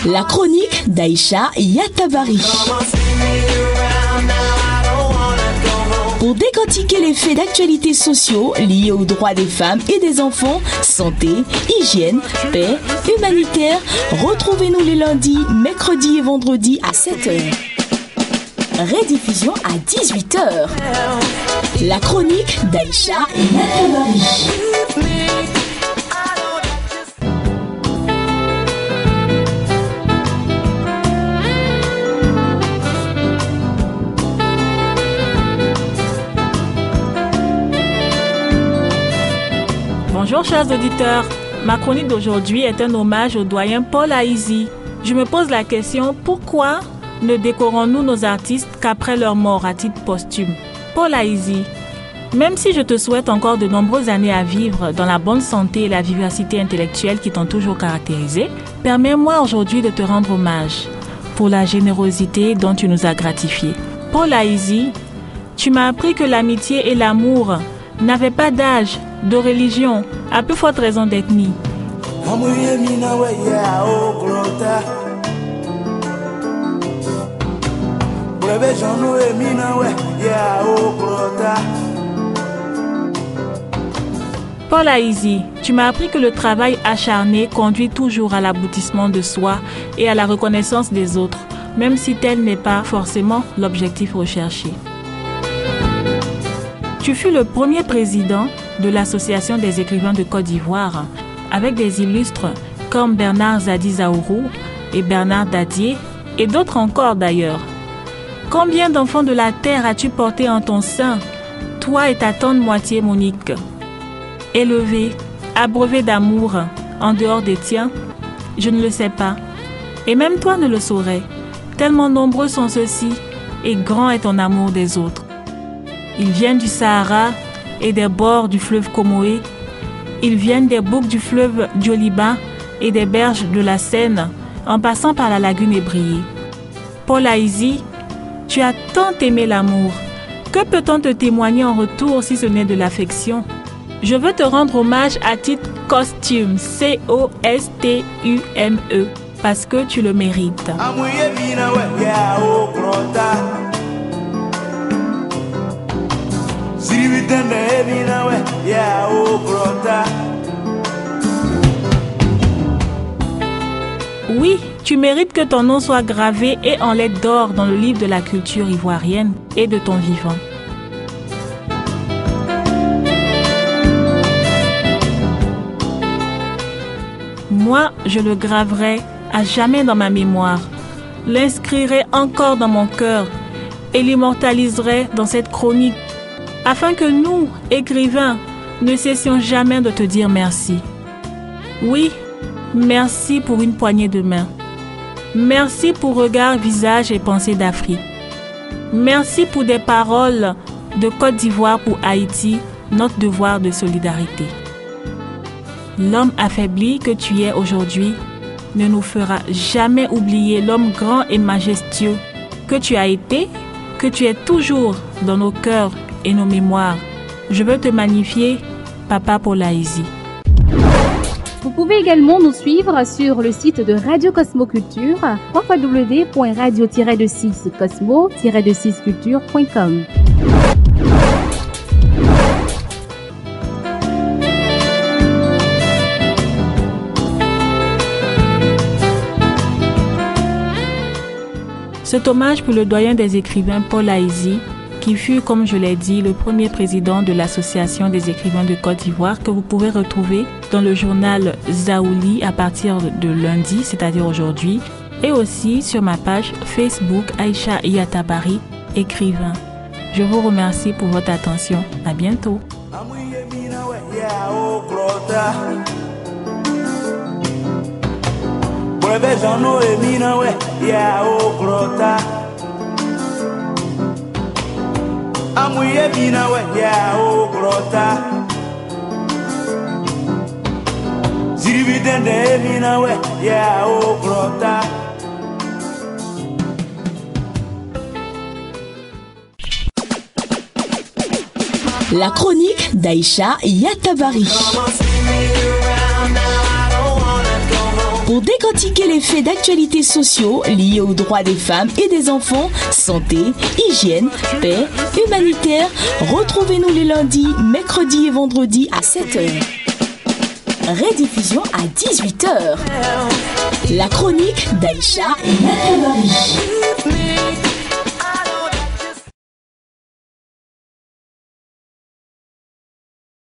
La chronique d'Aïcha Yatabari. Pour décortiquer les faits d'actualité sociaux liés aux droits des femmes et des enfants, santé, hygiène, paix, humanitaire, retrouvez-nous les lundis, mercredis et vendredis à 7h. Rediffusion à 18h. La chronique d'Aïcha Yatabari. Bonjour chers auditeurs, ma chronique d'aujourd'hui est un hommage au doyen Paul Haïzy. Je me pose la question, pourquoi ne décorons-nous nos artistes qu'après leur mort à titre posthume? Paul Haïzy, même si je te souhaite encore de nombreuses années à vivre dans la bonne santé et la vivacité intellectuelle qui t'ont toujours caractérisé, permets-moi aujourd'hui de te rendre hommage pour la générosité dont tu nous as gratifiés. Paul Haïzy, tu m'as appris que l'amitié et l'amour n'avaient pas d'âge, de religion, à plus forte raison d'ethnie. Paul Haïzy, tu m'as appris que le travail acharné conduit toujours à l'aboutissement de soi et à la reconnaissance des autres, même si tel n'est pas forcément l'objectif recherché. Tu fus le premier président de l'Association des écrivains de Côte d'Ivoire, avec des illustres comme Bernard Zadi Zaourou et Bernard Dadier, et d'autres encore d'ailleurs. Combien d'enfants de la terre as-tu porté en ton sein, toi et ta tendre moitié Monique? Élevés, abreuvés d'amour, en dehors des tiens, je ne le sais pas. Et même toi ne le saurais, tellement nombreux sont ceux-ci, et grand est ton amour des autres. Ils viennent du Sahara et des bords du fleuve Comoé. Ils viennent des boucs du fleuve Djoliba et des berges de la Seine, en passant par la lagune ébriée. Paul Haïzy, tu as tant aimé l'amour. Que peut-on te témoigner en retour si ce n'est de l'affection? Je veux te rendre hommage à titre costume, C-O-S-T-U-M-E, parce que tu le mérites. Oui, tu mérites que ton nom soit gravé et en lettres d'or dans le livre de la culture ivoirienne et de ton vivant. Moi, je le graverai à jamais dans ma mémoire, l'inscrirai encore dans mon cœur et l'immortaliserai dans cette chronique, afin que nous, écrivains, ne cessions jamais de te dire merci. Oui, merci pour une poignée de main. Merci pour regard, visage et pensée d'Afrique. Merci pour des paroles de Côte d'Ivoire pour Haïti, notre devoir de solidarité. L'homme affaibli que tu es aujourd'hui ne nous fera jamais oublier l'homme grand et majestueux que tu as été, que tu es toujours dans nos cœurs et nos mémoires. Je veux te magnifier, Papa Paul Haïzy. Vous pouvez également nous suivre sur le site de Radio Cosmo Culture, www.radio-cosmo-culture.com. Cet hommage pour le doyen des écrivains Paul Haïzy, qui fut, comme je l'ai dit, le premier président de l'Association des écrivains de Côte d'Ivoire, que vous pouvez retrouver dans le journal Zaouli à partir de lundi, c'est-à-dire aujourd'hui, et aussi sur ma page Facebook Aïcha Yatabari, écrivain. Je vous remercie pour votre attention. À bientôt. Amuye bina we ya o grota Ziribi dende bina we ya o grota La chronique d'Aïcha Yatabari. Pour décortiquer les faits d'actualité sociaux liés aux droits des femmes et des enfants, santé, hygiène, paix, humanitaire, retrouvez-nous les lundis, mercredis et vendredis à 7h. Rediffusion à 18h. La chronique d'Aïcha et Nathalie.